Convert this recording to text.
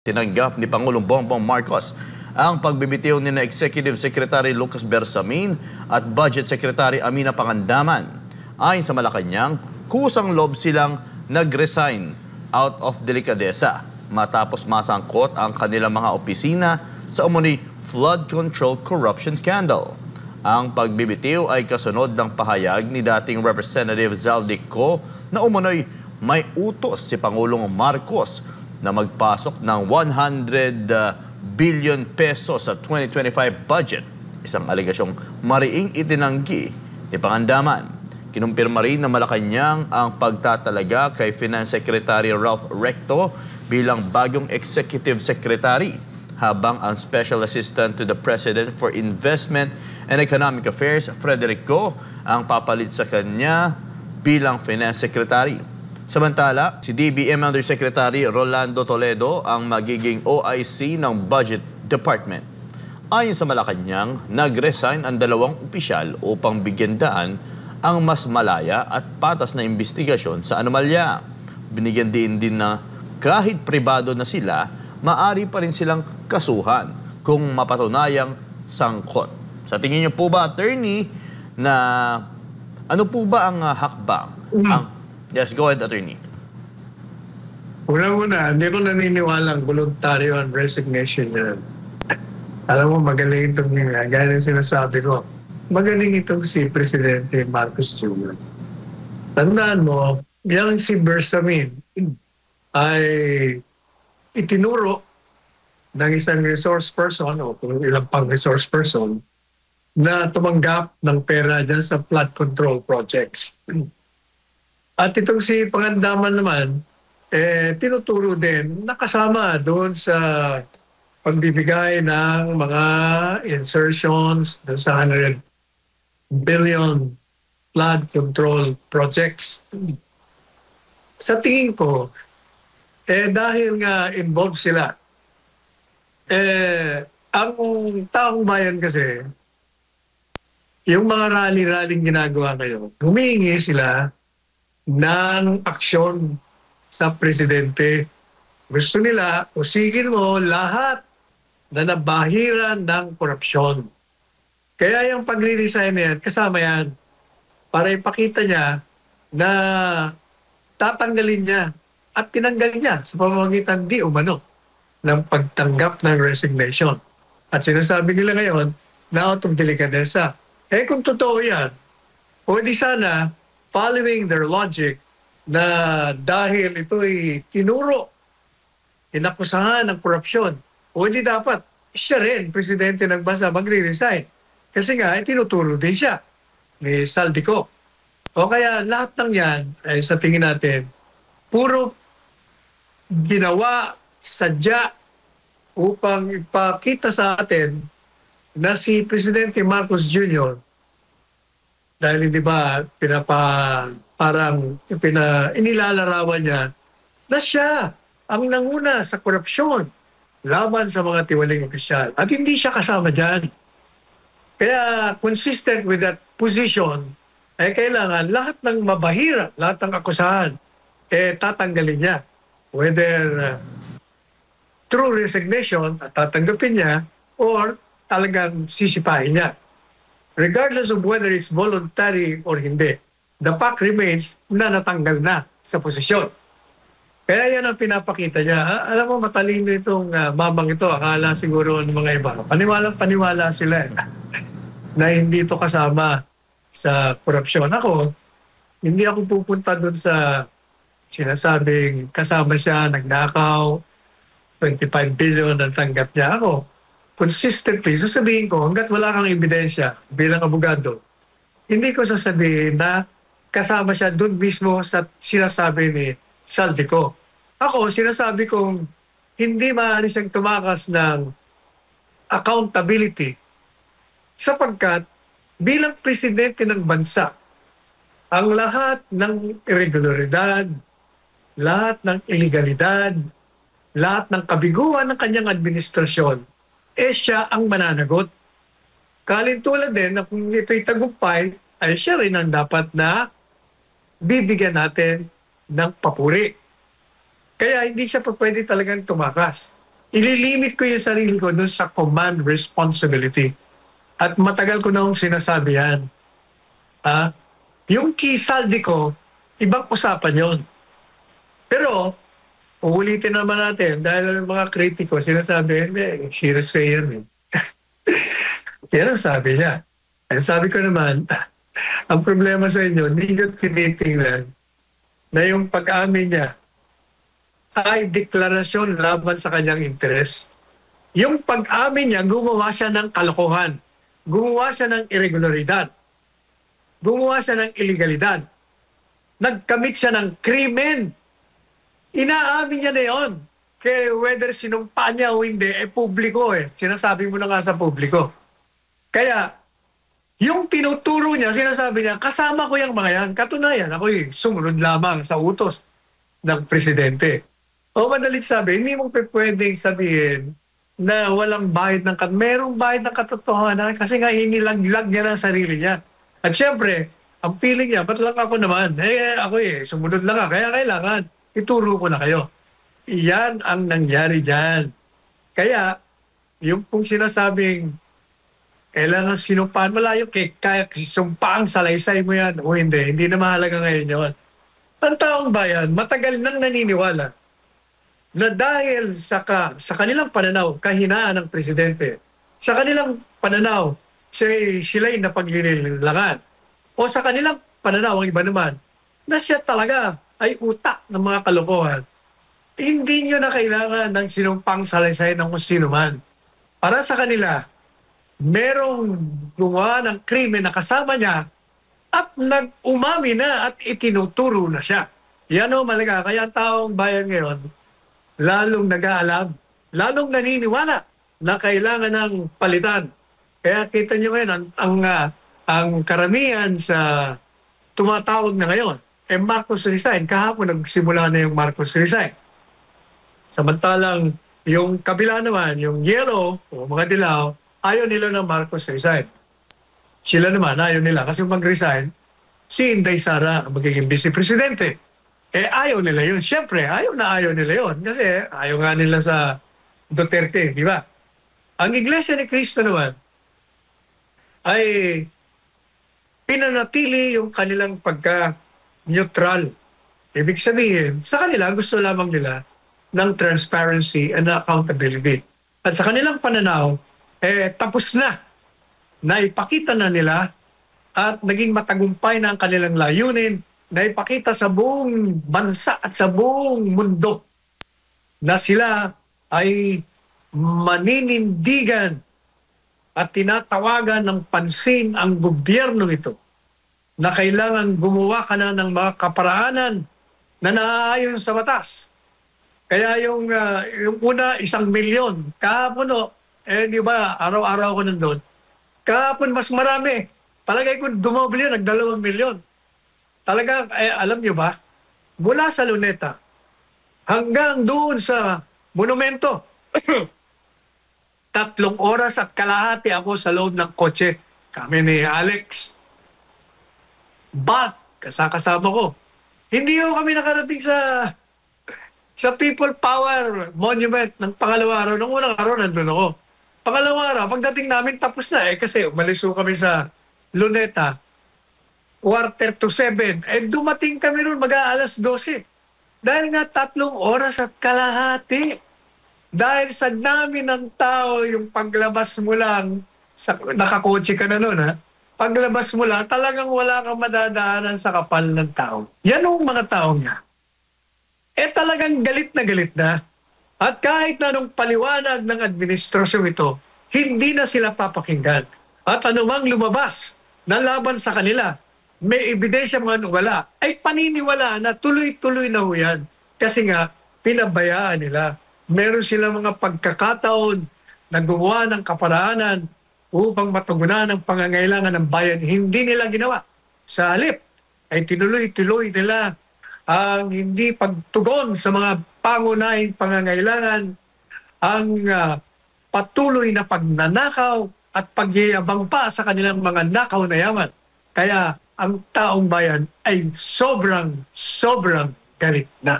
Tinanggap ni Pangulong Bongbong Marcos ang pagbibitiw ni na Executive Secretary Lucas Bersamin at Budget Secretary Amina Pangandaman. Ayon sa Malacanang, kusang loob silang nag-resign out of delikadesa matapos masangkot ang kanilang mga opisina sa umano'y flood control corruption scandal. Ang pagbibitiw ay kasunod ng pahayag ni dating Representative Zaldico na umano'y may utos si Pangulong Marcos na magpasok ng 100 billion pesos sa 2025 budget. Isang alegasyong mariing itinanggi ni Pangandaman. Kinumpirma rin na Malacanang ang pagtatalaga kay Finance Secretary Ralph Recto bilang bagong Executive Secretary, habang ang Special Assistant to the President for Investment and Economic Affairs, Frederick Go, ang papalit sa kanya bilang Finance Secretary. Samantala, si DBM Undersecretary Rolando Toledo ang magiging OIC ng Budget Department. Ayon sa Malacanang, nag-resign ang dalawang opisyal upang bigyan daan ang mas malaya at patas na investigasyon sa anomalya. Binigyan din na kahit pribado na sila, maari pa rin silang kasuhan kung mapatunayang sangkot. Sa tingin niyo po ba, attorney, na ano po ba ang hakbang? Yes, go ahead, attorney. Una-una, hindi ko naniniwalang voluntaryo ang resignation yan. Alam mo, magaling itong, gaya ng sinasabi ko, magaling itong si Presidente Marcos Jr. Tandaan mo, yung si Bersamin ay itinuro ng isang resource person o kung ilang pang resource person na tumanggap ng pera dyan sa flood control projects. At itong si Pangandaman naman, tinuturo din nakasama doon sa pagbibigay ng mga insertions doon sa 100 billion flood control projects. Sa tingin ko, dahil nga involved sila, ang taong bayan kasi, yung mga rally-rallying ginagawa ngayon, humihingi sila ng aksyon sa presidente. Gusto nila, usigin mo lahat na nabahiran ng korupsyon. Kaya yung pagre-resign na yan, kasama yan para ipakita niya na tatanggalin niya at tinanggal niya sa pamamagitan di umano ng pagtanggap ng resignation. At sinasabi nila ngayon na out of delicadeza. Kung totoo yan, pwede sana following their logic na dahil ito'y tinuro, inakusahan ng korupsyon, pwede dapat siya rin, presidente ng bansa, magre-resign. Kasi nga, tinuturo din siya ni Zaldico. O kaya lahat ng yan, ay sa tingin natin, puro ginawa, sadya upang ipakita sa atin na si Presidente Marcos Jr. dahil hindi ba inilalarawan niya na siya ang nanguna sa korupsyon laban sa mga tiwaling opisyal. At hindi siya kasama dyan. Kaya consistent with that position, kailangan lahat ng mabahira, lahat ng akusahan, tatanggalin niya. Whether through resignation at tatanggapin niya or talagang sisipahin niya. Regardless of whether it's voluntary or hindi, the fact remains na natanggal na sa posisyon. Kaya yan ang pinapakita niya. Alam mo, matalino itong mamang ito. Akala siguro ng mga iba. Paniwalang-paniwala sila na hindi ito kasama sa korupsyon. Ako, hindi ako pupunta doon sa sinasabing kasama siya, nagnakaw, 25 billion ang tanggap niya. Ako, consistently, sasabihin ko, hanggat wala kang ebidensya bilang abogado, hindi ko sasabihin na kasama siya doon mismo sa sinasabi ni Zaldico. Ako, sinasabi kong hindi maaari siyang tumakas ng accountability sapagkat bilang presidente ng bansa, ang lahat ng irregularidad, lahat ng illegalidad, lahat ng kabiguan ng kanyang administrasyon, siya ang mananagot. Kalintulad din na kung ito'y tagumpay, ay siya rin ang dapat na bibigyan natin ng papuri. Kaya hindi siya pa pwede talagang tumakas. ililimit ko yung sarili ko dun sa command responsibility. At matagal ko na akong sinasabi yan. Ah, yung kisaldi ko, ibang usapan yon. Pero, uulitin naman natin, dahil mga kritiko, sinasabi, hindi, hearsay yan eh. Yan ang sabi niya. Ang sabi ko naman, ang problema sa inyo, hindi nyo tinitingnan na yung pag-amin niya ay deklarasyon laban sa kanyang interes. Yung pag-amin niya, gumawa siya ng kalokohan. Gumawa siya ng irregularidad. Gumawa siya ng illegalidad. Nagkamit siya ng krimen. Inaamin niya na yun. Kaya whether sinumpa niya o hindi, publiko eh. Sinasabi mo na nga sa publiko. Kaya, yung tinuturo niya, sinasabi niya, kasama ko yung mga yan. Katunayan, ako'y sumunod lamang sa utos ng presidente. O madalit sabi, hindi mo pwedeng sabihin na walang bahid ng merong bahid ng katotohanan kasi nga inilaglag niya ng sarili niya. At syempre, ang feeling niya, ba't lang ako naman? Ako sumunod lang nga. Kaya kailangan, ituro ko na kayo. Iyan ang nangyari dyan. Kaya, yung pong sinasabing, kailangan sinumpaan, malayo, kaya sumpaan, salaysay mo yan. O hindi na mahalaga ngayon yun. Ang taong bayan, matagal nang naniniwala na dahil sa kanilang pananaw, kahinaan ng presidente, sa kanilang pananaw, sila'y napaglililangan, o sa kanilang pananaw, ang iba naman, na siya talaga ay utak ng mga kalokohan, hindi nyo na kailangan ng sinumpang salaysay ng kung sino man. Para sa kanila, merong gumawa ng krimen na kasama niya at nag-umami na at itinuturo na siya. Yan o malaga. Kaya ang taong bayan ngayon, lalong nag-aalam, lalong naniniwala na kailangan ng palitan. Kaya kita nyo ngayon, ang karamihan sa tumatawag na ngayon, Marcos resign. Kahapon nagsimula na yung Marcos resign. Samantalang yung kabila naman, yung yellow o mga dilaw, ayaw nila na Marcos resign. Sila naman, ayaw nila. Kasi mag-resign, si Inday Sara ang magiging vice-presidente. Ayaw nila yun. Siyempre, ayaw nila yun. Kasi ayaw nga nila sa Duterte, di ba? Ang Iglesia ni Cristo naman ay pinanatili yung kanilang pagka-neutral. Ibig sabihin, sa kanila, gusto lamang nila ng transparency and accountability. At sa kanilang pananaw, tapos na ipakita na nila at naging matagumpay na ang kanilang layunin na ipakita sa buong bansa at sa buong mundo na sila ay maninindigan at tinatawagan ng pansin ang gobyerno ito na kailangan gumawa ka na ng mga kaparaanan na naaayon sa batas. Kaya yung una, 1 milyon. Kahapon di ba, araw-araw ko nandun. Kahapon mas marami. Palagay ko dumoble yun, nag-2 milyon. Talaga, alam nyo ba, mula sa Luneta hanggang doon sa monumento, 3 oras at kalahati ako sa loob ng kotse. Kami ni Alex. Kasama ko. Hindi kami nakarating sa People Power Monument ng pangalawa araw. Nung unang araw, nandun ako. Pangalawa araw, pagdating namin tapos na kasi umalis kami sa Luneta, 6:45. Dumating kami ron mag-aalas 12. Dahil nga 3 oras at kalahati. Dahil sa dami ng tao, yung paglabas mo lang, nakakotse ka na nun paglabas mo lang, talagang wala kang madadaanan sa kapal ng tao. Yan ang mga tao niya. Talagang galit na. At kahit na nung paliwanag ng administrasyon ito, hindi na sila papakinggan. At anumang lumabas na laban sa kanila, may ebidensya mga wala, ay paniniwala na tuloy-tuloy na yan. Kasi nga, pinabayaan nila. Meron silang mga pagkakataon na gumawa ng kaparaanan upang matugunan ang pangangailangan ng bayan. Hindi nila ginawa. Sa halip, ay tinuloy-tuloy nila ang hindi pagtugon sa mga pangunahing pangangailangan, ang patuloy na pagnanakaw at pagyayabang pa sa kanilang mga nakaw na yaman. Kaya ang taong bayan ay sobrang galit na.